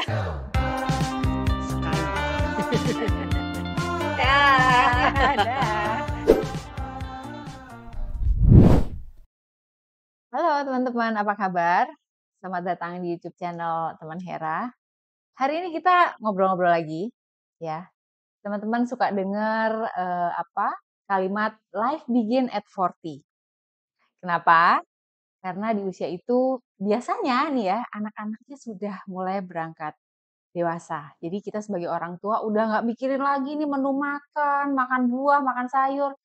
Sekali. Dah. Halo teman-teman, apa kabar? Selamat datang di YouTube channel Teman Hera. Hari ini kita ngobrol-ngobrol lagi, ya. Teman-teman suka dengar kalimat life begin at 40. Kenapa? Karena di usia itu biasanya nih ya, anak-anaknya sudah mulai berangkat dewasa. Jadi kita sebagai orang tua udah nggak mikirin lagi nih menu makan, makan buah, makan sayur.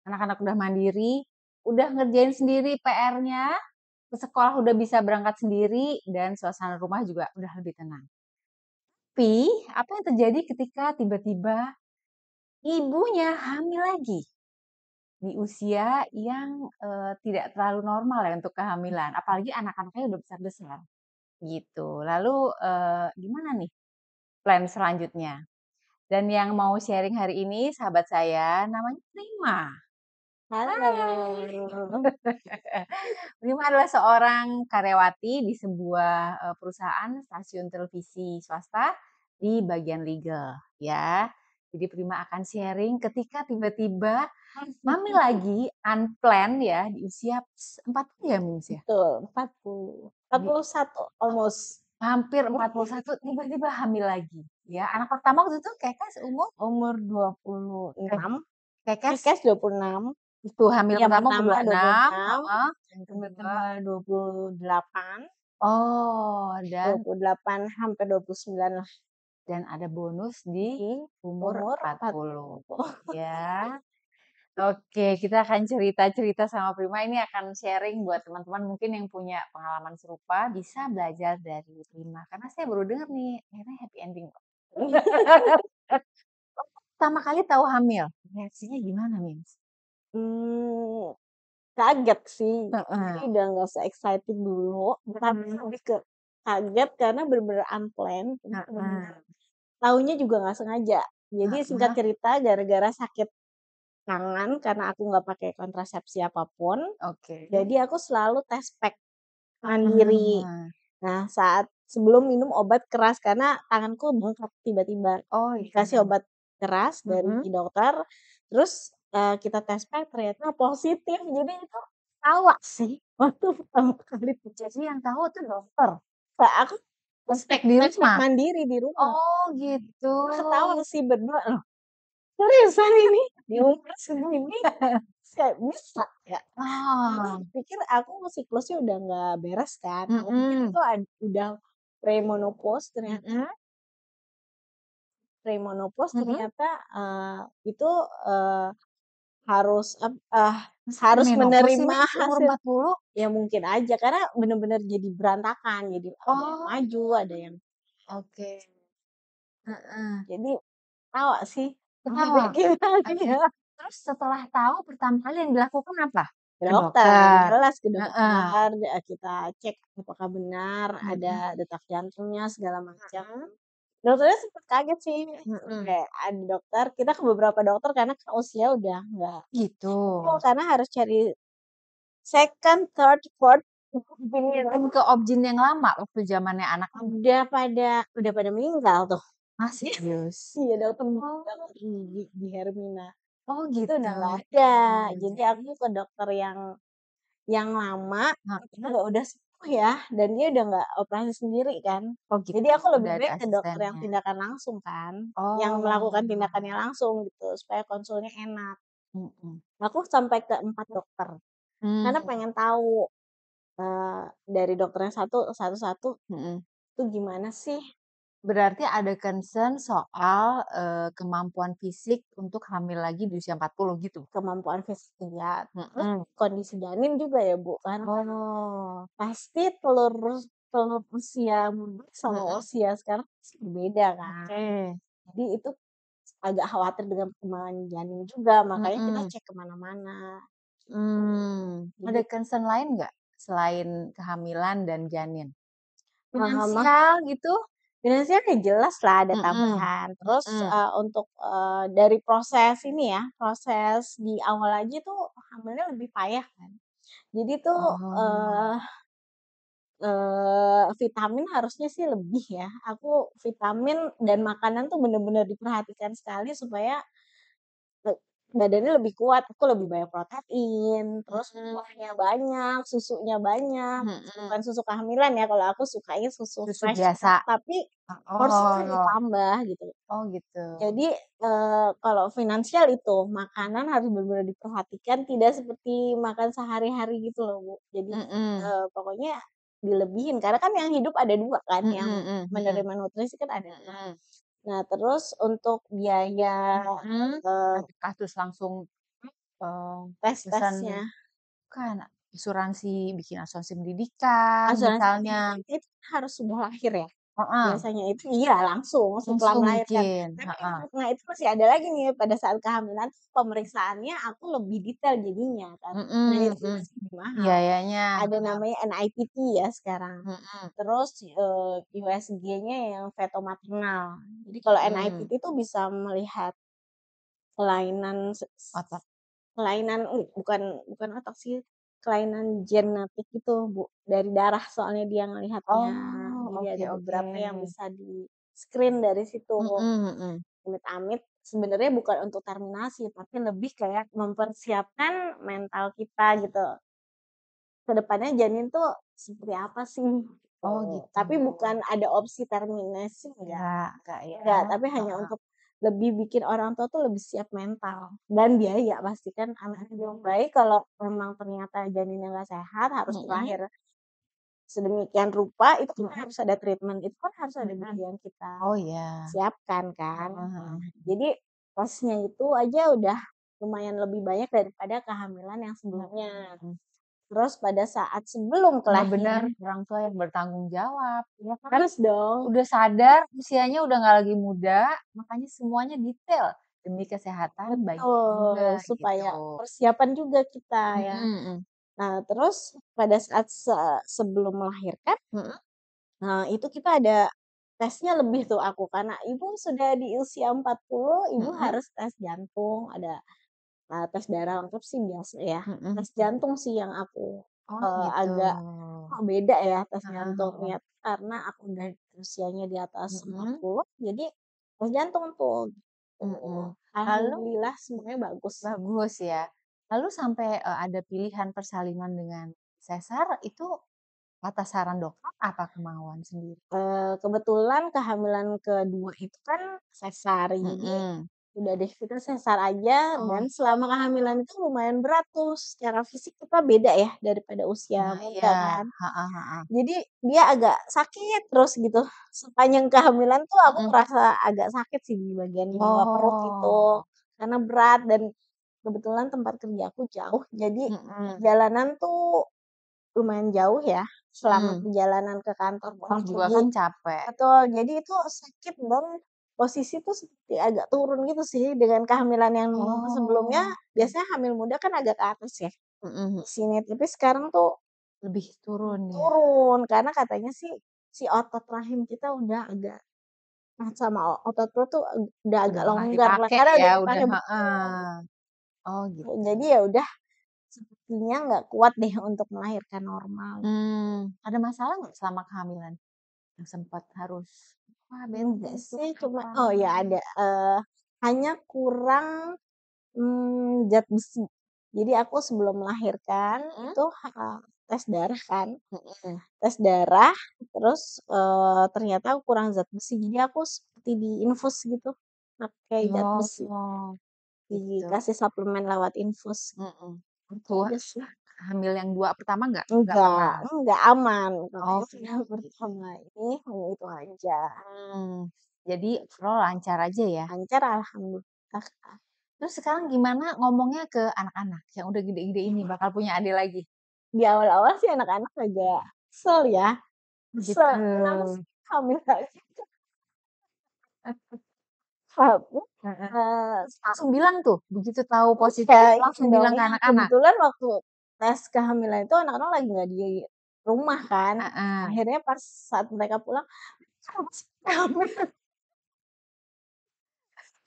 Anak-anak udah mandiri, udah ngerjain sendiri PR-nya, ke sekolah udah bisa berangkat sendiri, dan suasana rumah juga udah lebih tenang. Tapi, apa yang terjadi ketika tiba-tiba ibunya hamil lagi? Di usia yang tidak terlalu normal ya untuk kehamilan, apalagi anak-anaknya udah besar-besar. Gitu. Lalu gimana nih plan selanjutnya? Dan yang mau sharing hari ini sahabat saya namanya Prima. Halo. Prima adalah seorang karyawati di sebuah perusahaan stasiun televisi swasta di bagian legal, ya. Jadi Prima akan sharing ketika tiba-tiba mami lagi unplanned ya di usia 40 ya, Mims ya? Betul, 40. 41 almost. Hampir 41 tiba-tiba hamil lagi, ya. Anak pertama waktu itu Kekes umur? Umur 26. Kekes Kekes 26. itu hamil Yang pertama umur pertama 26, 26. heeh. Yang kedua 28. Oh, dan 28 hampir 29 lah. Dan ada bonus di umur Umur 40, 40. ya. Oke, kita akan cerita-cerita sama Prima, ini akan sharing buat teman-teman mungkin yang punya pengalaman serupa, bisa belajar dari Prima. Karena saya baru dengar nih, akhirnya happy ending kok. Pertama kali tahu hamil, reaksinya gimana, Mims? Kaget sih. Heeh. Jadi udah nggak se-excited dulu, tapi lebih ke kaget karena bener-bener unplanned. Heeh. Taunya juga nggak sengaja. Jadi singkat Heeh. cerita gara-gara sakit tangan karena aku nggak pakai kontrasepsi apapun, Oke. jadi aku selalu tes pack mandiri. Nah, saat sebelum minum obat keras karena tanganku bengkak tiba-tiba. Oh, iya. Dikasih obat keras dari Mhm. dokter, terus, kita tes pack ternyata positif. Jadi itu tawa sih waktu pertama kali tuh. Jadi yang tahu tuh dokter? Kak, aku Tes pack di tes pack rumah? mandiri di rumah. Oh, gitu. Ketawa sih berdua, loh seriusan ini di umur segini saya bisa ya? Oh. Pikir aku siklusnya udah nggak beres kan, aku pikir itu udah premenopause ternyata ternyata, itu, harus harus Menopause sih, menerima Mims, umur hasil. 40? Ya mungkin aja karena bener-bener jadi berantakan, jadi ada yang Oh, maju, ada yang oke. Heeh. jadi tawa sih. Ketawa? Gimana ya? Terus setelah tahu pertama kali yang dilakukan apa? Ke Ke dokter, dokter? jelas ke Heeh. dokter, kita cek apakah benar ada Mhm. detak jantungnya segala macam. Mhm. Dokternya sempet kaget sih, Mhm. kayak ada dokter kita ke beberapa dokter karena kan usia udah nggak Gitu. karena harus cari second, third, fourth opinion. Ke objin yang lama waktu zamannya anak Udah pada meninggal tuh. ah, serius? Iya, dokter Oh. gigi di Hermina. Oh, Itu gitu. udah nggak ada. Jadi aku ke dokter yang lama, itu Heeh. udah sepuh ya, dan dia udah nggak operasi sendiri kan. Oh, Jadi gitu, aku lebih udah ada baik ke dokter yang asistennya. tindakan langsung kan, yang Oh. melakukan tindakannya langsung gitu, supaya konsulnya enak. Mhm. Aku sampai ke 4 dokter, karena Mmm. pengen tahu, dari dokter yang satu-satu, Mhm. itu gimana sih Berarti ada concern soal, kemampuan fisik untuk hamil lagi di usia 40 gitu? kemampuan fisik dia, terus Mhm. kondisi janin juga ya Bu, karena Oh. pasti telur telur usia muda sama Mhm. usia sekarang pasti berbeda kan. Oke. Jadi itu agak khawatir dengan perkembangan janin juga, makanya kita Mhm. cek ke mana-mana. Ada Jadi, concern lain nggak selain kehamilan dan janin? mah Finansial gitu? finansial ya jelas lah ada Mhm. tambahan. Terus, Mhm. untuk, dari proses ini ya, proses di awal aja tuh hamilnya lebih payah kan. Jadi tuh, Oh. vitamin harusnya sih lebih ya. Aku vitamin dan makanan tuh bener-bener diperhatikan sekali supaya badannya lebih kuat. Aku lebih banyak protein, terus Mhm. buahnya banyak, susunya banyak. Mhm. Bukan susu kehamilan ya, kalau aku sukanya susu Susu fresh biasa? milk, tapi porsinya Oh. ditambah gitu. Oh gitu. Jadi, kalau finansial itu, makanan harus benar-benar diperhatikan, tidak seperti makan sehari-hari gitu loh, Bu. Jadi, Mhm. pokoknya dilebihin, karena kan yang hidup ada 2 kan, Mhm yang mhm mhm. menerima nutrisi kan ada 2. Mhm. Nah, terus untuk biaya, Mhm. eee, Apakah terus langsung, eee, pesan tes-tesnya, bukan, asuransi, bikin asuransi pendidikan asuransi misalnya? pendidikan itu harus sudah lahir ya? Heeh, Biasanya itu iya langsung setelah langsung melahirkan. bikin, Tapi heeh. karena itu masih ada lagi nih pada saat kehamilan pemeriksaannya aku lebih detail jadinya kan. Nah Mhm itu mhm. masih lebih mahal. Biayanya, Ada heeh. namanya NIPT ya sekarang. Mhm Terus, USG-nya yang feto maternal. Jadi kalau mhm. NIPT itu bisa melihat kelainan Otak. kelainan bukan bukan otak sih, kelainan genetik gitu, Bu, dari darah soalnya dia ngelihatnya. Oh, Jadi oke ada oke. beberapa yang bisa di-screen dari situ. Mhm mhm. Amit-amit sebenarnya bukan untuk terminasi, tapi lebih kayak mempersiapkan mental kita gitu. Ke depannya janin tuh seperti apa sih, gitu. Oh gitu. Tapi bukan ada opsi terminasi, Enggak ya? enggak, tapi hanya Heeh. untuk lebih bikin orang tua tuh lebih siap mental dan biaya pasti kan anak yang baik kalau memang ternyata janinnya nggak sehat, harus Mhm lahir sedemikian rupa, itu kan mhm harus ada treatment, itu kan harus ada mhm. biaya yang kita Oh iya. siapkan kan. Heeh Nah, heeh. jadi kosnya itu aja udah lumayan lebih banyak daripada kehamilan yang sebelumnya. Mhm. Terus pada saat sebelum Bener-bener kelahiran orang tua yang bertanggung jawab, ya kan? harus dong, Udah sadar usianya udah nggak lagi muda, makanya semuanya detail demi kesehatan bayinya betul, juga supaya gitu. persiapan juga kita ya. Mhm mhm. Nah, terus pada saat sebelum melahirkan, Mhm? itu kita ada tesnya lebih tuh aku, karena ibu sudah di usia 40, ibu Mhm? harus tes jantung, ada, tes darah lengkap sih biasa ya. Mhm. Tes jantung sih yang aku, Oh gitu. agak, kok beda ya tes Heeh heeh. jantungnya, karena aku udah usianya di atas Mhm 40, jadi tes jantung tuh, mhm. gitu. Lalu Alhamdulillah semuanya bagus. bagus ya. Lalu sampai, ada pilihan persalinan dengan sesar itu atas saran dokter apa kemauan sendiri? Kebetulan kehamilan kedua itu kan sesar, jadi Mhm. udah deh kita sesar aja dan Oh. selama kehamilan itu lumayan berat tuh secara fisik kita beda ya daripada usia Nah muda iya, kan. heeh heeh. Jadi dia agak sakit terus gitu, sepanjang kehamilan tuh aku Mhm. merasa agak sakit sih di bagian bawah perut itu, Oh. karena berat dan kebetulan tempat kerja aku jauh, jadi Mhm. perjalanan tuh lumayan jauh ya, selama Mhm. perjalanan ke kantor Terus pulang juga pergi. kan capek. Betul, jadi itu sakit dan posisi tuh seperti agak turun gitu sih dengan kehamilan yang sebelumnya, Oh. biasanya hamil muda kan agak ke atas ya, Mhm mhm. di sini, tapi sekarang tuh Lebih turun ya? turun, karena katanya sih si otot rahim kita udah agak sama otot perut tuh udah agak Udah nggak longgar lah, dipakai karena ya, udah udah dipakai betul. heeh. Oh gitu. Jadi ya udah sepertinya nggak kuat deh untuk melahirkan normal. Ada masalah nggak selama kehamilan? Yang sempat harus, wah bed Enggak rest sih, cuma apa? oh ya ada, hanya kurang zat besi. Jadi aku sebelum melahirkan Mhm itu, tes darah kan, mhm. tes darah terus, ternyata aku kurang zat besi, jadi aku seperti diinfus gitu, pakai zat besi, Oh, gitu. dikasih suplemen lewat infus, Mhm. itu Tua aja sih. hamil yang 2 pertama nggak pernah? Enggak, aman, Oh, katanya yang pertama ini hanya itu aja, jadi overall lancar aja ya? lancar alhamdulillah. Terus sekarang gimana ngomongnya ke anak-anak yang udah gede-gede ini bakal punya adik lagi? Di awal-awal sih anak-anak agak kesel ya, Gitu. "Kenapa sih hamil lagi?" Tapi, Heeh. eee, Langsung bilang tuh, begitu tahu positif iya iya langsung dong, bilang ke iya anak-anak? kebetulan waktu tes kehamilan itu anak-anak lagi nggak di rumah kan, Heeh. akhirnya pas saat mereka pulang, "Kenapa sih hamil?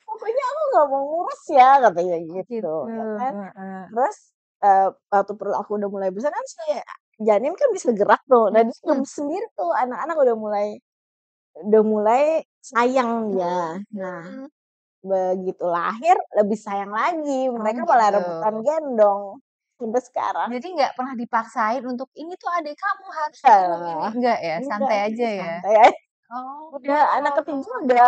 Pokoknya aku nggak mau ngurus ya," katanya Oh gitu, gitu, ya kan. heeh. Terus, waktu perut aku udah mulai besar kan saya janin kan bisa gerak tuh. Nah, dia Mhm. gemes sendiri tuh, anak-anak udah mulai sayang dia. Nah, Mmm. begitu lahir lebih sayang lagi, Oh mereka malah gitu. rebutan gendong sampai sekarang. Jadi nggak pernah dipaksain untuk, "Ini tuh adik kamu harus gendong ini," Enggak, enggak ya? enggak Santai sih, aja ya? santai aja. Oh. Udah anak ketiga udah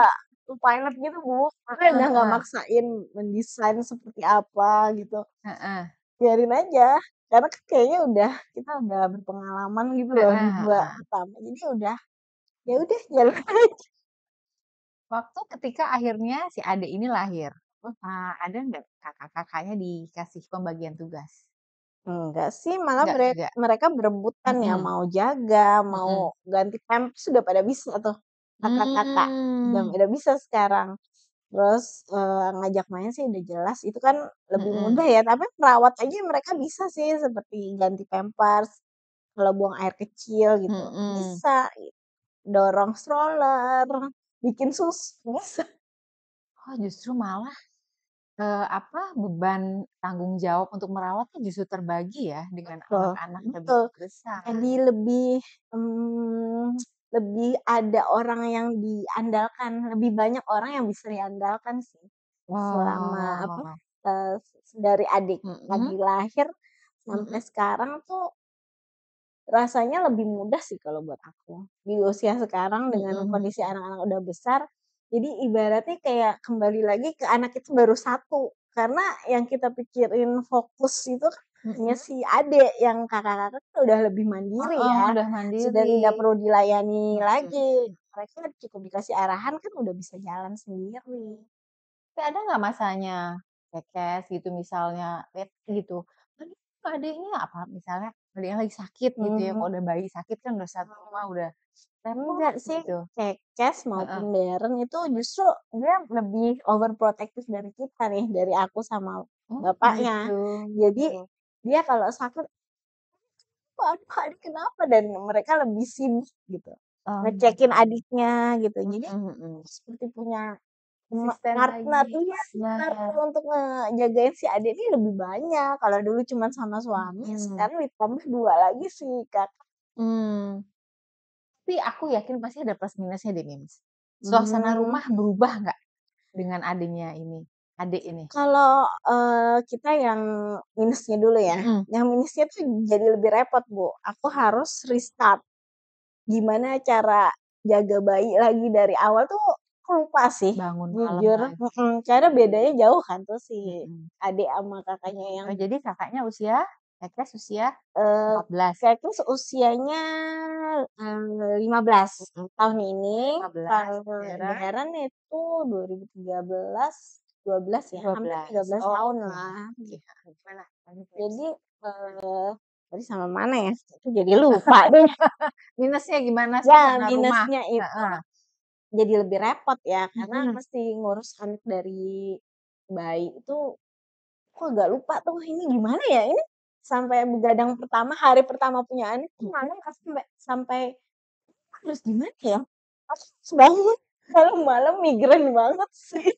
pilot gitu, Bu. Makanya Heeh udah nggak heeh. maksain mendesain seperti apa gitu. Heeh. Biarin aja, karena kan kayaknya kita udah berpengalaman gitu loh di Heeh 2 heeh. pertama. Jadi ya udah jalan aja. Waktu ketika akhirnya si adik ini lahir, ada nggak kakak-kakaknya dikasih pembagian tugas? Enggak sih, malah Nggak juga? mereka berebutan ya, Mhm mau jaga, mhm. mau ganti pampers sudah pada bisa tuh, kakak-kakak, udah Mmm. udah bisa sekarang. Terus, ngajak main sih udah jelas itu kan lebih mudah Mhm ya, tapi merawat aja mereka bisa sih seperti ganti pampers, kalau buang air kecil gitu, mhm. bisa, dorong stroller, bikin bisa. Oh justru malah, beban tanggung jawab untuk merawat tuh justru terbagi ya dengan Betul, anak-anak lebih betul. besar. Jadi mmm, lebih ada orang yang diandalkan, lebih banyak orang yang bisa diandalkan sih. Selama Oh. dari adik Mhm tadi lahir sampai mhm sekarang tuh rasanya lebih mudah sih kalau buat aku. Di usia sekarang dengan mhm kondisi anak-anak udah besar, jadi ibaratnya kayak kembali lagi ke anak itu baru satu. Karena yang kita pikirin fokus itu kan hanya mhm. si adik, yang kakak-kakak kan udah lebih mandiri Heeh, ya, udah sudah mandiri. tidak perlu dilayani Mhm. lagi. Mereka cukup dikasih arahan kan udah bisa jalan sendiri. Tapi ada nggak masanya cekes gitu misalnya, bete gitu, "Aduh kok adiknya," apa misalnya adiknya lagi sakit gitu ya, Mhm. kalau udah bayi sakit kan udah satu rumah udah repot Enggak sih, gitu. Cekes Heeh. maupun Deren itu justru dia lebih overprotective dari kita nih, dari aku sama Oh bapaknya. gitu. Jadi dia kalau sakit, "Aduh adik kenapa?" Dan mereka lebih sibuk gitu, Oh, ngecekin adiknya gitu. Jadi mhm mhm. seperti punya Asisten partner, lagi. iya, Nah, partner untuk ngejagain si adik ini lebih banyak. Kalau dulu cuman sama suami, mhm. sekarang ditambah 2 lagi si Kakak. Mmm, tapi aku yakin pasti ada plus minusnya deh, Mims. Suasana Mmm. rumah berubah nggak dengan adik ini? Kalau, kita yang minusnya dulu ya, Mhm. yang minusnya tuh jadi lebih repot, Bu. Aku harus restart, gimana cara jaga bayi lagi dari awal tuh aku lupa sih, Bangun malam jujur, lagi. karena bedanya jauh kan tuh si Mhm. adik sama kakaknya yang, Oh jadi Kakaknya usia Kekes usia eee, 14? Kayaknya seusianya, 15 tahun ini, 15, kalau Dara Deren itu 2013, 12 ya, hampir 12. 13 Oh, tahun oke lah. oke. Gimana? Lanjut, Mims. Jadi, tadi sampai mana ya? Aku jadi lupa deh. Minusnya gimana Ya, suasana rumah? minusnya itu Heeh. jadi lebih repot ya, karena Mhm. mesti ngurus anak dari bayi itu, aku agak lupa tuh ini gimana ya, ini sampai begadang pertama, hari pertama punya anak tuh malam sampai sampai harus gimana ya, aku harus bangun malam-malam migren banget sih,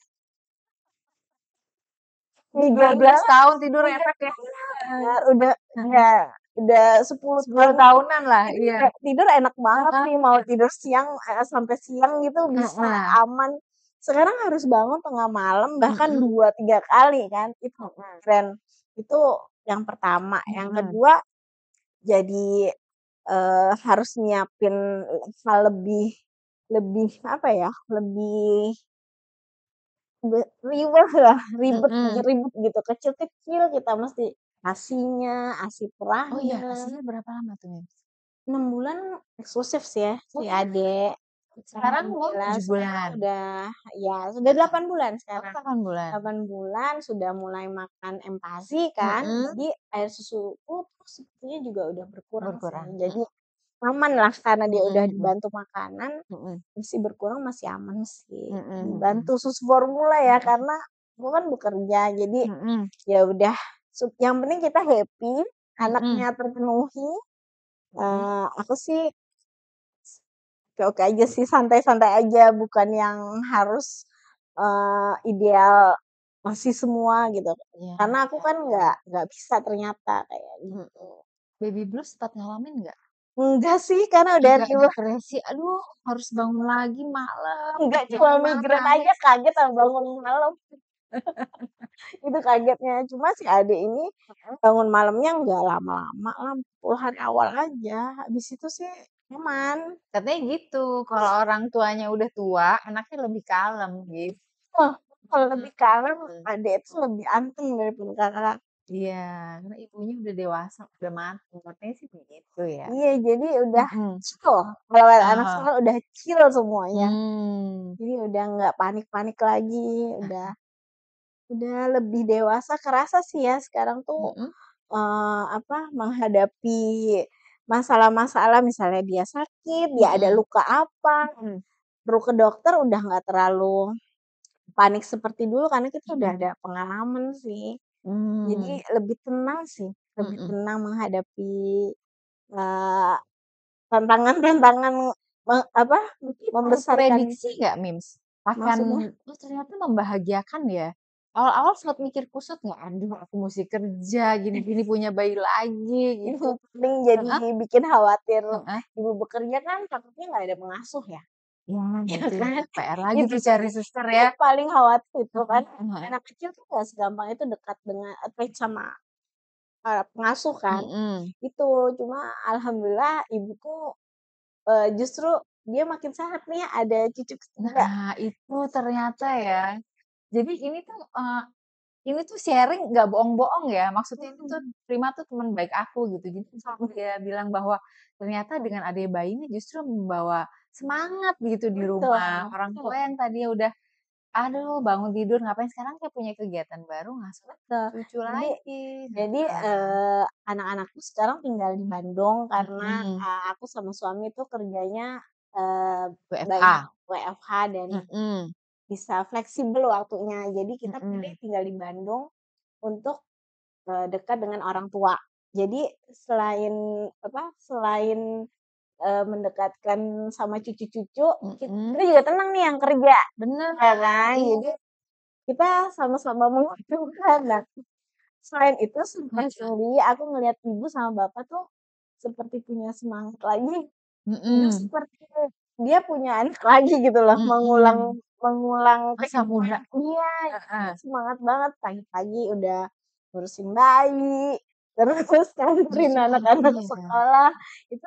migren 12 banget, tahun tidur migren efek ya? Heeh. banget, Heeh. udah 10 10 tahun tahunan lah, itu iya. tidur enak banget Heeh sih, mau tidur siang, sampai siang gitu bisa heeh. aman. Sekarang harus bangun tengah malam bahkan Mhm 2 3 kali kan, itu mhm keren. Itu yang pertama. Yang mhm. kedua jadi, harus nyiapin hal lebih lebih apa ya, lebih riweh lah, ribet Mhm. ribet gitu, kecil-kecil kita mesti ASI-nya, ASI Oh iya, perahnya. aslinya berapa lama tuh, Mims? 6 bulan eksklusif sih ya, si Oh, adek. sekarang mau Alhamdulillah 7 sekarang bulan? sudah 8 bulan Oh, sekarang. 8 bulan? 8 bulan sudah mulai makan MPASI kan, Mhm. jadi air susuku tuh sepertinya juga udah berkurang sih. Berkurang? Jadi aman lah karena dia udah Mhm mhm dibantu makanan, mhm masih berkurang masih aman sih. mhm mhm Dibantu susu formula ya mhm karena aku kan bekerja, jadi mhm ya udah yang penting kita happy, mhm anaknya terpenuhi, mhm. aku sih oke-oke aja sih, santai-santai aja, bukan yang harus, ideal ngasih semua gitu. Iya Karena aku iya kan iya. nggak bisa ternyata kayak Mhm. gitu. baby blues sempat ngalamin nggak? Enggak sih, karena udah Agak riweuh. depresi, aduh harus bangun lagi malam, Enggak, cuma kerjanya malam migrain aja nangis. kaget sama bangun malam. Itu kagetnya. Cuma si adik ini bangun malamnya nggak lama-lama lah, puluhan awal aja. Habis itu sih aman. Katanya gitu, kalau orang tuanya udah tua, anaknya lebih kalem gitu. Oh, kalau lebih kalem, Mhm. adik itu lebih anteng daripada kakak. Iya, karena ibunya udah dewasa, udah matang, katanya sih begitu ya. Iya, jadi udah Mhm. chill. Kalau anak Ah, sekarang udah chill semuanya. hmm. Jadi udah nggak panik-panik lagi, udah lebih dewasa. Kerasa sih ya sekarang tuh Mhm. apa, menghadapi masalah-masalah misalnya dia sakit, dia ada Mhm. luka apa, perlu ke dokter udah nggak terlalu panik seperti dulu karena kita udah ada Mhm. pengalaman sih. Jadi Mmm. lebih tenang sih, lebih Mhm. tenang menghadapi, eee, tantangan-tantangan apa, Tapi tahu membesarkan prediksi nggak, Mims? Akan, maksudnya oh ternyata membahagiakan ya? Awal-awal sempat mikir kusut nggak? Aduh aku musti kerja, gini-gini punya bayi lagi gitu. itu paling jadi Heeh, bikin khawatir heeh. ibu bekerja kan takutnya nggak ada pengasuh ya, Ya ya itu kan? PR lagi Itu tuh sih cari suster ya. yang paling khawatir itu kan, Heeh, heeh. anak kecil tuh nggak segampang itu dekat dengan attach sama, pengasuh kan. Mhm. Itu, cuma alhamdulillah ibuku, justru dia makin sehat nih ada cucu ketiga. Nah itu ternyata ya. Jadi ini tuh sharing nggak bohong-bohong ya, maksudnya ini tuh Mhm, Prima tuh teman baik aku gitu. Jadi saat dia bilang bahwa ternyata dengan adanya bayi ini justru membawa semangat gitu di betul rumah. Orang tua betul yang tadinya udah, aduh bangun tidur ngapain, sekarang dia punya kegiatan baru ngasuh betul. cucu Jadi lagi. jadi, Heeh. anak-anakku sekarang tinggal di Bandung karena, Mhm. aku sama suami tuh kerjanya, eee, banyak WFH. WFH dan Mhm. bisa fleksibel waktunya. Jadi kita pilih Mhm. tinggal di Bandung untuk, dekat dengan orang tua. Jadi selain apa, selain, mendekatkan sama cucu-cucu, Mhm. kita juga tenang nih yang kerja, Bener. ya kan? Jadi Iya. kita sama-sama menguntungkan. Nah, selain itu Mhm. surprisingly aku ngelihat ibu sama bapak tuh seperti punya semangat lagi, hidup Mhm. seperti dia punya anak lagi gitu loh, Mhm. mengulang mengulang Masa muda. kehidupan iya, Heeh. semangat banget pagi-pagi udah ngurusin bayi, terus nganterin Mhm. anak-anak Iya. sekolah, itu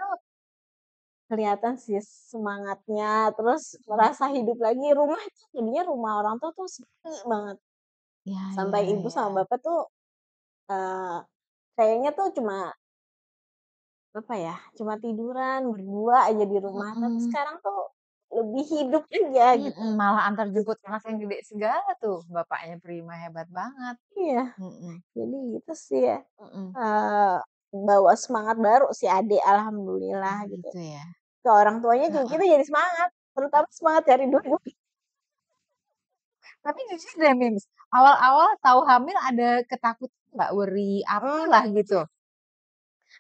kelihatan sih semangatnya, terus Mhm. merasa hidup lagi. Rumah itu jadinya rumah orang tua tuh sepi banget, Iya iya sampai ibu iya. sama bapak tuh, eee, kayaknya tuh cuma apa ya, cuma tiduran berdua aja di rumah, tapi Mhm. sekarang tuh lebih hidup aja gitu. Mhm, malah antar jemput anak yang gede segala tuh, bapaknya Prima, hebat banget. Iya, Mhm. jadi gitu sih ya, Mhm. eee, bawa semangat baru si adik alhamdulillah Oh gitu. gitu ya? Ke orang tuanya juga Heeh. kita jadi semangat, terutama semangat cari duit. Tapi jujur deh Mims, awal-awal tahu hamil ada ketakutan nggak, worry Mmm, apalah gitu?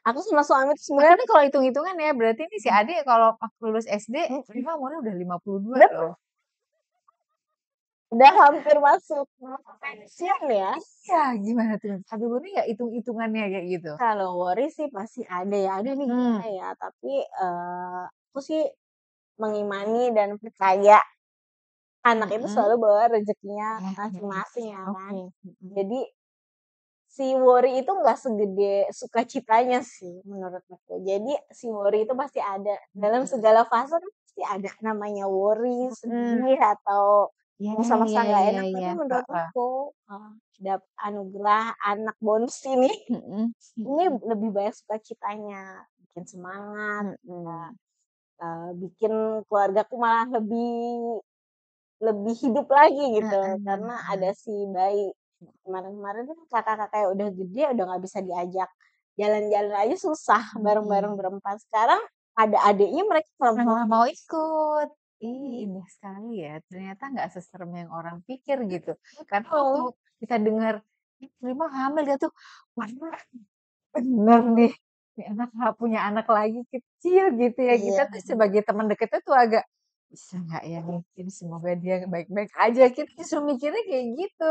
aku sama suami tuh Tapi sebenarnya ini kalau hitung-hitungan ya, berarti ini si adik kalau pas lulus SD, mhm, Prima umurnya udah 52 betul, loh. udah hampir masuk masa pensiun ya. Iya, gimana tuh? Ada worry nggak hitung-hitungannya kayak gitu? Kalau worry sih pasti ada ya, "Aduh ini gimana Mhm. ya?" Tapi, aku sih mengimani dan percaya anak itu Mhm. selalu bawa rezekinya Ya ya ya. masing-masing ya kan. Oke. Mhm. Jadi si worry itu nggak segede sukacitanya sih menurut aku. Jadi si worry itu pasti ada, dalam Mhm. segala fase kan pasti ada namanya worry, Mhm. sedih, atau Iya masa-masa iya nggak iya enak. Tapi iya, menurut heeh. aku, anugerah anak bonus Mhm ini mhm lebih banyak sukacitanya, bikin semangat, mhm. bikin keluargaku malah lebih lebih hidup lagi gitu, Heeh karena ada heeh. si bayi. Kemarin-kemarin kan kakak-kakak yang udah gede, udah nggak bisa diajak jalan-jalan aja susah bareng-bareng Mhm. berempat. Sekarang ada adiknya mereka malah mau Malah mau ikut. Ih, mhm, indah sekali ya, ternyata nggak seserem yang orang pikir gitu. Karena waktu betul. kita dengar, "Ih, Prima hamil," dia tuh, waduh bener nih, nih anak punya anak lagi kecil gitu ya, kita Iya, tuh sebagai teman dekatnya tuh agak, bisa nggak ya mungkin semoga dia baik-baik aja, kita justru mikirnya kayak gitu,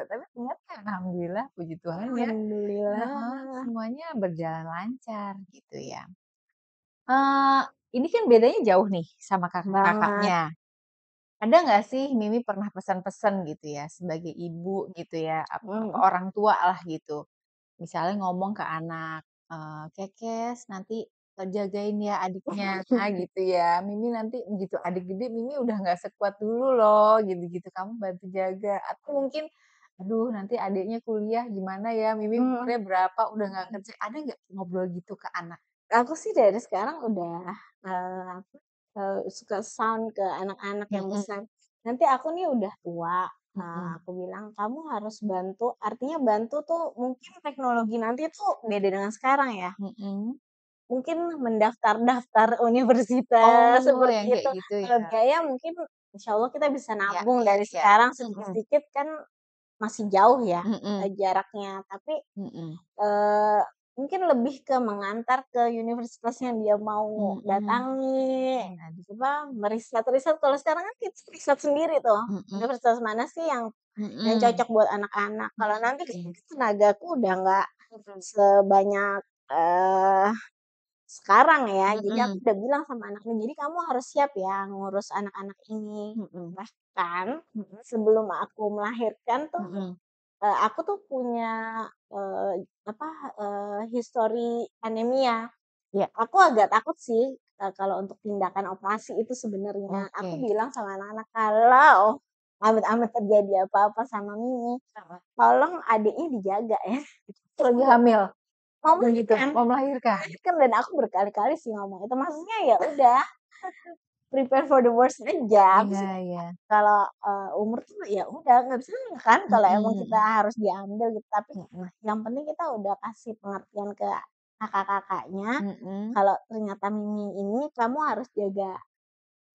tapi ternyata alhamdulillah puji Tuhan ya, heeh, Alhamdulillah. semuanya berjalan lancar gitu ya. Eee, ini kan bedanya jauh nih sama Banget. kakak-kakaknya. Ada nggak sih Mimi pernah pesan-pesan gitu ya sebagai ibu gitu ya, apa Mhm. orang tua lah gitu, misalnya ngomong ke anak, "Kekes nanti, jagain ya adiknya," gitu ya, "Mimi nanti begitu adik gede Mimi udah nggak sekuat dulu loh," gitu-gitu, "kamu bantu jaga." Atau mungkin, "Aduh nanti adiknya kuliah gimana ya, Mimi Mhm. umurnya berapa udah nggak kerja." Ada nggak ngobrol gitu ke anak? Aku sih dari sekarang udah, apa, suka sound ke anak-anak yang Mhm besar. Nanti aku nih udah tua, mhm aku bilang, "Kamu harus bantu," artinya bantu tuh mungkin teknologi nanti tuh beda dengan sekarang ya. mhm. Mungkin mendaftar-daftar universitas Oh, seperti yang kayak itu. gitu Kalau ya? biaya mungkin insyaallah kita bisa Iya nabung iya dari iya. sekarang Mhm sedikit-sedikit kan masih jauh ya, mhm jaraknya. Tapi, mhm eee, mungkin lebih ke mengantar ke universitas yang dia mau mhm. datangi, Iya di apa, meriset-riset. Kalau sekarang kan kita riset sendiri tuh, mhm universitas mana sih yang mhm. cocok buat anak-anak. Kalau nanti Mhm. kayaknya tenagaku udah nggak sebanyak, sekarang ya, jadi aku Mhm udah bilang sama anaknya, "Jadi kamu harus siap ya ngurus anak-anak ini." mhm Bahkan mhm sebelum aku melahirkan tuh, mhm. aku tuh punya, apa, histori anemia. Iya, Aku agak takut sih, kalau untuk tindakan operasi itu sebenarnya. Aku oke. bilang sama anak-anak, "Kalau amit-amit terjadi apa-apa sama Mimi, Heeh. tolong adiknya dijaga ya." Terus Lagi hamil? mau Oh gitu? melahirkan. Mau melahirkan? Melahirkan dan aku berkali-kali sih ngomong itu, maksudnya ya udah prepare for the worst aja. Aku Iya sih iya. kalau, umur tuh ya udah nggak bisa kan kalau emang Mhm kita harus diambil gitu, tapi mhm yang penting kita udah kasih pengertian ke kakak-kakaknya, mhm. kalau ternyata Mimi ini kamu harus jaga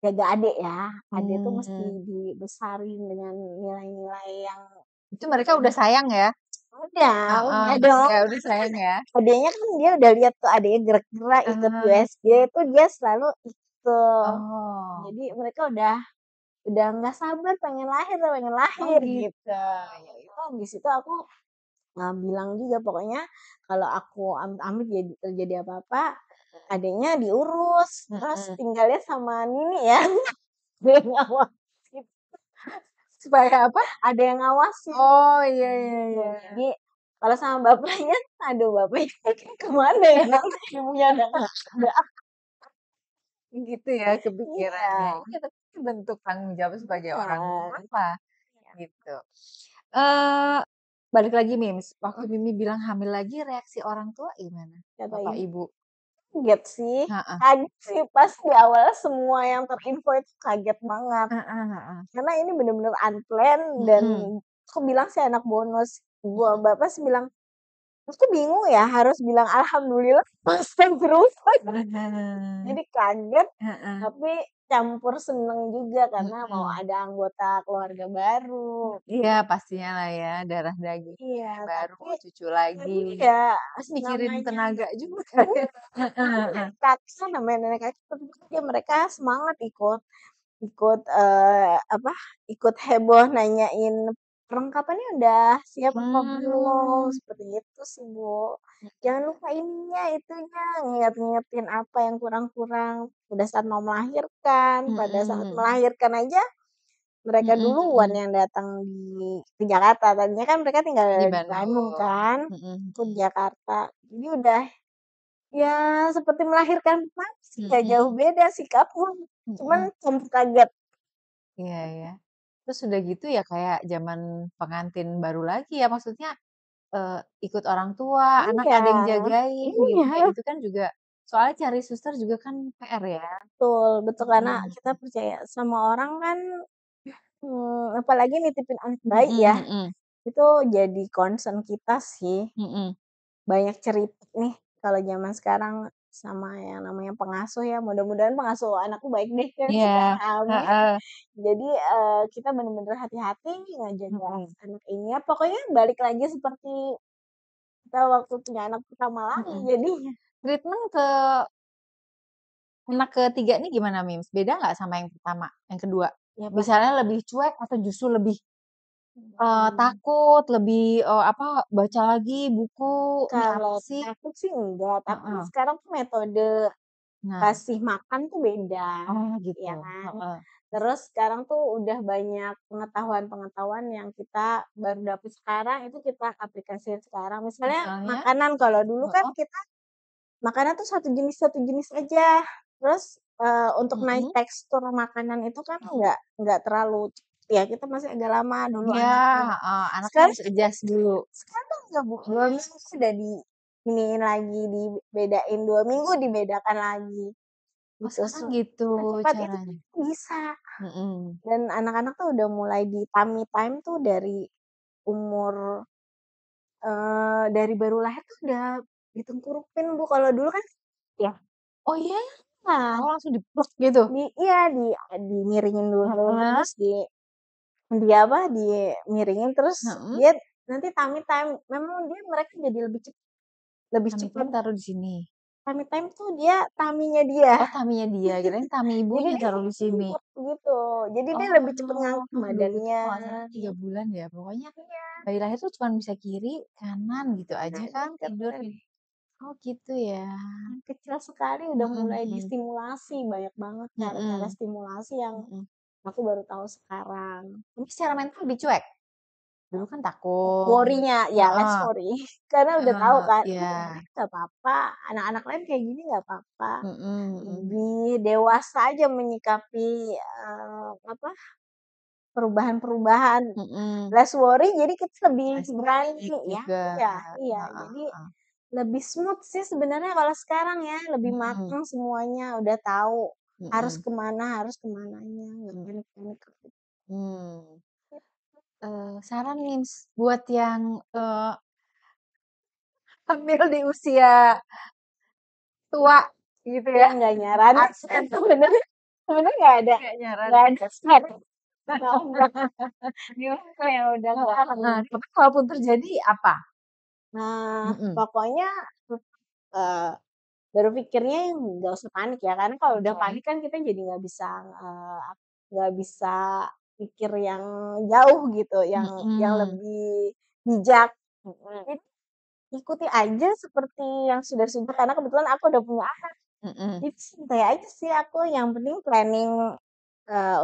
jaga adik ya, adik tuh mesti Mmm. dibesarin dengan nilai-nilai yang Itu mereka udah sayang ya? Heeh. udah dong. Ya udah sayang ya? Adiknya kan dia udah lihat tuh adiknya gerak-gerak ikut Ah. USG itu dia selalu ikut. Oh. Jadi mereka udah nggak sabar pengen Oh lahir gitu. gitu. Ya itu habis itu aku, bilang juga pokoknya kalau aku amit-amit terjadi apa-apa, adiknya diurus, terus Mhm. tinggalnya sama Nini ya, ada yang ngawasin Supaya apa? ada yang ngawasin. Oh, iya iya iya. Jadi kalau sama bapaknya, aduh bapaknya ke mana ya nanti ibunya udah nggak ada. Gitu ya Iya, kepikirannya. Iya, tapi itu bentuk tanggung jawab sebagai orang tua bener. lah, gitu. Eee, balik lagi Mims, waktu Mimi bilang hamil lagi reaksi orang tua gimana? Kata Bapak, ibu, Ibu? kaget sih, Heeh. kaget sih pas di awalnya semua yang terinfo itu kaget banget. Heeh heeh. Karena ini bener-bener unplanned dan Mhm. aku bilang sih anak bonus. Mhm. Bapak sih bilang, "Aku bingung ya harus bilang alhamdulillah astagfirullah." Jadi kaget, Heeh. tapi campur seneng juga karena mau Mhm. ada anggota keluarga baru. Iya pastinya lah ya, darah daging Iya, yang baru, tapi cucu lagi. ya Terus mikirin namanya tenaga juga kan ya. Heeh namanya heeh. kakek namanya nenek kakek tentu saja mereka semangat ikut ikut, apa, ikut heboh nanyain, "Perlengkapannya udah siap apa belum?" Mmm. Seperti itu sih, Bu. "Jangan lupa ininya, itunya," nginget-ngingetin apa yang kurang-kurang. Udah saat mau melahirkan, pada saat Mhm. melahirkan aja mereka Mhm duluan mhm. yang datang ke Jakarta. Tadinya kan mereka tinggal Di di Bandung Bandung. kan, Mhm ke mhm. Jakarta. Jadi udah ya seperti melahirkan pertama sih nggak jauh Mhm. beda sikapnya, cuman Mhm. campur kaget. Iya iya. Terus udah gitu ya kayak zaman pengantin baru lagi ya, maksudnya, eee, ikut orang tua, anak Iya ada yang jagain gitu ya, iya, itu kan juga soalnya cari suster juga kan PR ya. betul betul, karena Mhm kita percaya sama orang kan, apalagi nitipin anak bayi mhm ya, mhm itu jadi concern kita sih. mhm. Banyak cerita nih kalau zaman sekarang sama yang namanya pengasuh ya, mudah-mudahan pengasuh anakku baik deh kan Iya, sekarang, amin. heeh, Jadi, kita bener-bener hati-hati ngejaga mhm anak ini ya, pokoknya balik lagi seperti kita waktu punya anak pertama lagi mhm. jadinya. Treatment ke anak ketiga nih gimana, Mims? Beda nggak sama yang pertama, yang kedua? Ya Misalnya pasti. lebih cuek atau justru lebih Hmm. takut, lebih apa, baca lagi buku, ini apa Kalau sih? takut sih enggak, tapi Heeh. sekarang tuh metode Nah, kasih makan tuh beda, oh gitu. ya kan. Heeh. Terus sekarang tuh udah banyak pengetahuan-pengetahuan yang kita baru dapet sekarang, itu kita aplikasiin sekarang. Misalnya Misalnya? makanan, kalau dulu kan Heeh. kita makanan tuh satu jenis aja. Terus, untuk naik Mhm. tekstur makanan itu kan nggak terlalu cepet ya, kita masih agak lama dulu Iya, anaknya. heeh, anaknya Sekarang harus adjust dulu. sekarang nggak Bu, 2 minggu udah diiniin lagi, dibedain, 2 minggu dibedakan lagi, Oh gitu. sekarang gitu Secepat itu caranya? bisa. Mhm. Dan anak-anak tuh udah mulai di tummy time tuh dari umur, dari baru lahir tuh udah ditengkurupin Bu, kalau dulu kan ya Oh iya? nah, Oh langsung diplek gitu? iya, dimiringin dulu, Heeh. terus apa, dimiringin, terus Mhm. dia nanti tummy time. Memang mereka jadi lebih Tummy cepat. time taruh di sini? Tummy time tuh dia tummy-nya dia. Oh tummy-nya dia, kirain tummy Jadi ibunya dia taruh di sini. gitu, jadi dia lebih cepet Oh, ngangkat dulu tuh badannya. kalau nggak salah 3 bulan ya, pokoknya Iya, bayi lahir tuh cuman bisa kiri, kanan gitu aja bener kan banget. tidur gitu. Oh gitu ya. Yang kecil sekali udah Mhm mulai mhm. distimulasi, banyak banget cara-cara Mhm. stimulasi yang Mhm. aku baru tahu sekarang. Tapi secara mental lebih cuek? Dulu kan takut. Worry-nya, ya less Heeh. worry. Karena udah tahu Heeh, kan, iya. nggak apa-apa, anak-anak lain kayak gini nggak apa-apa. Mhm mhm. Lebih dewasa aja menyikapi, apa, perubahan-perubahan. Mhm. Less worry jadi kita lebih Less berani panik ya. juga. Iya iya, Heeh jadi heeh. lebih smooth sih sebenarnya kalau sekarang ya, lebih Mhm. mateng semuanya, udah tahu Mhm. harus kemananya, nggak Mhm. panik-panik. Mmm. Saran nih buat yang, hamil di usia tua gitu ya, Nggak nyaranin sih atau sebenarnya, nggak ada nggak nyaran. saran. Enggak, gimana kalau yang udah nggak Heeh, hamil? tapi kalaupun terjadi apa? Nah, Mhm. pokoknya, eee, berpikirnya yang nggak usah panik ya, karena kalau udah Oke. panik kan kita jadi nggak bisa pikir yang jauh gitu, yang Mhm. lebih bijak. Mhm. Jadi ikuti aja seperti yang sudah-sudah, karena kebetulan aku udah punya anak. Mhm. Jadi santai aja sih aku, yang penting planning,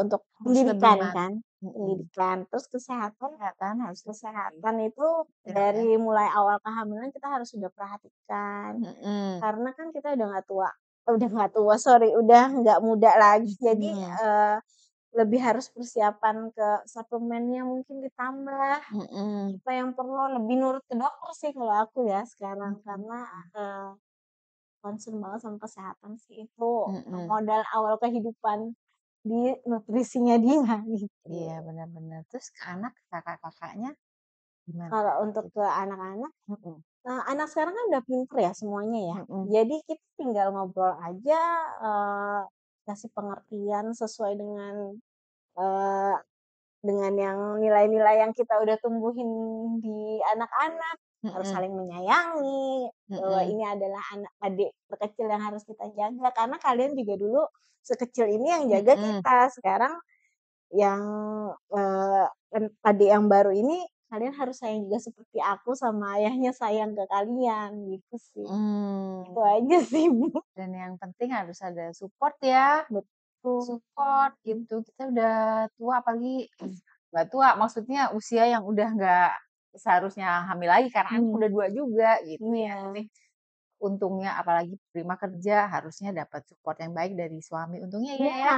untuk Harus lebih pendidikan kan, mhm. terus kesehatan. Kelihatan harus lebih Kesehatan itu siap ya. dari mulai awal kehamilan kita harus sudah perhatikan, Mhm. karena kan kita udah nggak tua, sorry, udah nggak muda lagi. Jadi, Mhm. lebih harus persiapan ke suplemennya mungkin ditambah, Mhm. apa yang perlu, lebih nurut ke dokter sih kalau aku ya sekarang, Mhm. karena, eee, concern banget sama kesehatan sih, itu Mhm. modal awal kehidupan di nutrisinya dia Iya, gitu. benar benar. Terus ke anak, kakak-kakaknya gimana? Kalau untuk Gitu. ke anak-anak, Mhm. anak sekarang kan udah pinter ya semuanya ya. Mhm. Jadi kita tinggal ngobrol aja, kasih pengertian sesuai eee, dengan yang nilai-nilai yang kita udah tumbuhin di anak-anak. Harus Mhm. saling menyayangi, bahwa Mhm. ini adalah adik terkecil yang harus kita jaga, karena kalian juga dulu sekecil ini yang jaga Mhm. kita. Sekarang yang, adik yang baru ini, kalian harus sayang juga seperti aku sama ayahnya sayang ke kalian, gitu sih. Itu Mmm. aja sih, Bu. Dan yang penting harus ada support ya, Betul. support gitu. Kita udah tua apalagi nggak tua, maksudnya usia yang udah nggak seharusnya hamil lagi karena anak Mmm, udah 2 juga gitu ya. iya. Tapi untungnya apalagi prima kerja harusnya dapat support yang baik dari suami. Untungnya iya Iya, ya,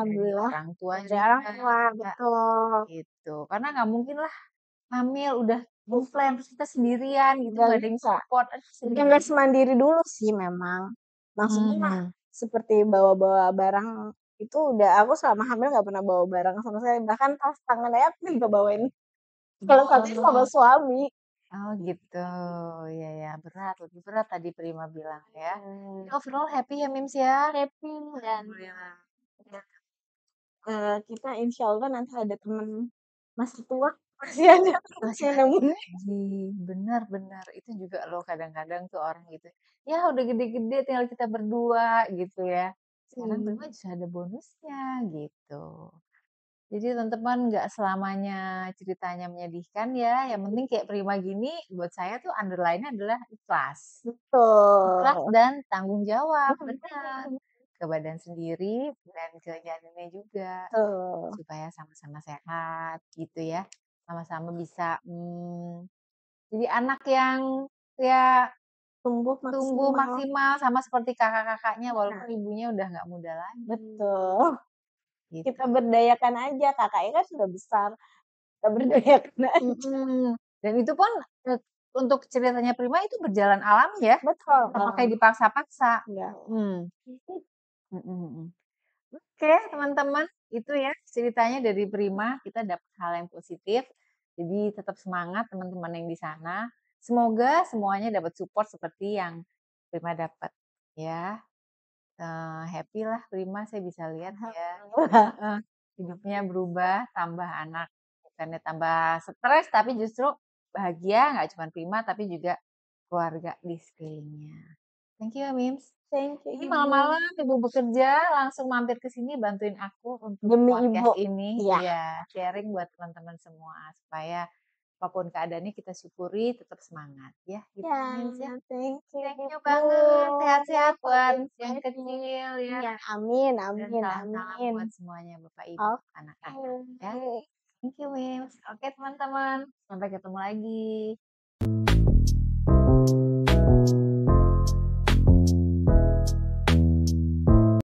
dari alhamdulillah. orang tua Dari orang juga, tua, betul. gitu. Karena nggak mungkin lah hamil udah full plan terus kita sendirian gitu, Nggak nggak ada yang bisa. support, aduh Udah sedih. nggak semandiri dulu sih memang. Maksudnya Mhm. seperti bawa-bawa barang itu udah, aku selama hamil nggak pernah bawa barang sama sekali, bahkan tas tangan aja aku minta bawain, salah satunya sama Oh. suami. Oh gitu, ya ya berat, lebih berat tadi Prima bilang ya. Jadi Mhm. overall happy ya Mims ya? Happy dan Alhamdulillah. ya, kita insyaallah nanti ada temen masa tua, masih ada terus Masih yang ada nemenin. lagi, benar benar, itu juga loh kadang-kadang tuh orang gitu, ya udah gede-gede tinggal kita berdua gitu ya. sekarang Prima justru ada bonusnya gitu. Jadi teman-teman nggak selamanya ceritanya menyedihkan ya, yang penting kayak Prima gini buat saya tuh underline-nya adalah ikhlas. Ikhlas Betul. dan tanggung jawab, benar. Ke badan sendiri dan ke janinnya juga, Betul. supaya sama-sama sehat gitu ya, sama-sama bisa jadi anak yang ya Tumbuh tumbuh maksimal. maksimal sama seperti kakak-kakaknya Nah, walaupun ibunya udah nggak muda lagi, betul. gitu. Kita berdayakan aja, Kakaknya kan sudah besar, kita berdayakan aja. Dan itu pun, untuk ceritanya Prima itu berjalan alami ya, Betul, nggak pakai dipaksa-paksa. enggak. Mhm. Mhm mhm. Oke teman-teman, itu ya ceritanya dari Prima, kita dapat hal yang positif. Jadi tetap semangat teman-teman yang di sana. Semoga semuanya dapat support seperti yang Prima dapat ya. Happy lah Prima saya bisa lihat ya. Heeh, hidupnya berubah, tambah anak, bukannya tambah stres tapi justru bahagia, nggak cuma Prima tapi juga keluarga di sekelilingnya. Thank you ya Mims. Thank you, Ini Ibu. malam-malam Ibu bekerja, langsung mampir ke sini bantuin aku untuk Demi Ibu. podcast ini. Iya. Iya, sharing buat teman-teman semua supaya apapun keadaannya kita syukuri, tetap semangat ya, gitu Ya, Mims ya. thank you, Thank you Ibu. banget, sehat-sehat For buat yang inviting. kecil ya. Iya, amin, Dan amin, salam-salam amin. buat semuanya Bapak Ibu, anak-anak ya. Oke. Thank you Mims. Oke teman-teman, sampai ketemu lagi.